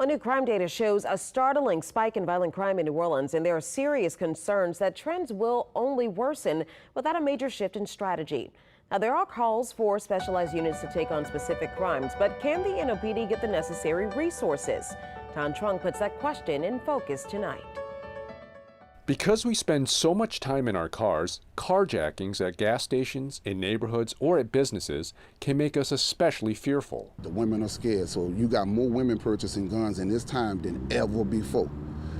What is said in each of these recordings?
Well, new crime data shows a startling spike in violent crime in New Orleans, and there are serious concerns that trends will only worsen without a major shift in strategy. Now, there are calls for specialized units to take on specific crimes, but can the NOPD get the necessary resources? Tan Trung puts that question in focus tonight. Because we spend so much time in our cars, carjackings at gas stations, in neighborhoods, or at businesses can make us especially fearful. The women are scared, so you got more women purchasing guns in this time than ever before.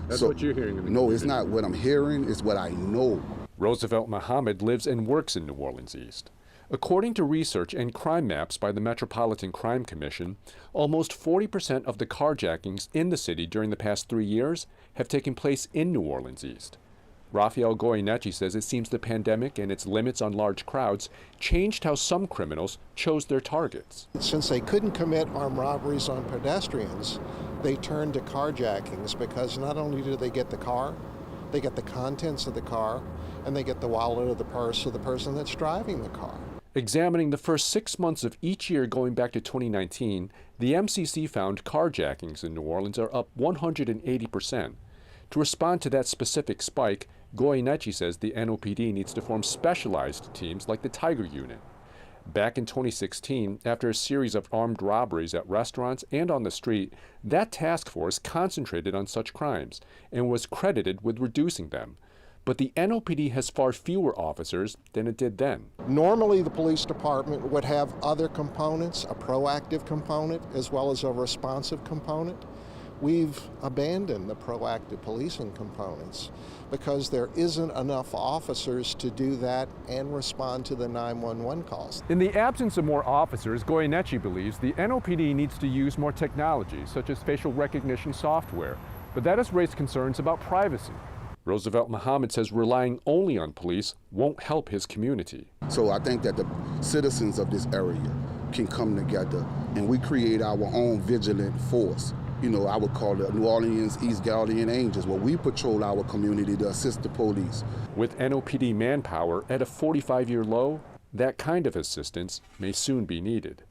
That's what you're hearing in the No, community. it's not what I'm hearing, it's what I know. Roosevelt Muhammad lives and works in New Orleans East. According to research and crime maps by the Metropolitan Crime Commission, almost 40% of the carjackings in the city during the past 3 years have taken place in New Orleans East. Rafael Goyeneche says it seems the pandemic and its limits on large crowds changed how some criminals chose their targets. Since they couldn't commit armed robberies on pedestrians, they turned to carjackings because not only do they get the car, they get the contents of the car, and they get the wallet or the purse of the person that's driving the car. Examining the first 6 months of each year going back to 2019, the MCC found carjackings in New Orleans are up 180%. To respond to that specific spike, Goyeneche says the NOPD needs to form specialized teams like the Tiger Unit. Back in 2016, after a series of armed robberies at restaurants and on the street, that task force concentrated on such crimes and was credited with reducing them. But the NOPD has far fewer officers than it did then. Normally, the police department would have other components, a proactive component as well as a responsive component. We've abandoned the proactive policing components because there isn't enough officers to do that and respond to the 911 calls. In the absence of more officers, Goyeneche believes the NOPD needs to use more technology, such as facial recognition software. But that has raised concerns about privacy. Roosevelt Muhammad says relying only on police won't help his community. So I think that the citizens of this area can come together and we create our own vigilant force. You know, I would call it New Orleans East Guardian Angels, where we patrol our community to assist the police. With NOPD manpower at a 45-year low, that kind of assistance may soon be needed.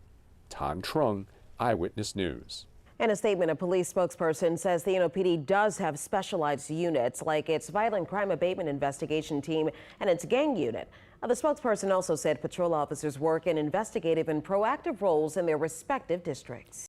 Tan Trung, Eyewitness News. In a statement, a police spokesperson says the NOPD does have specialized units like its violent crime abatement investigation team and its gang unit. The spokesperson also said patrol officers work in investigative and proactive roles in their respective districts.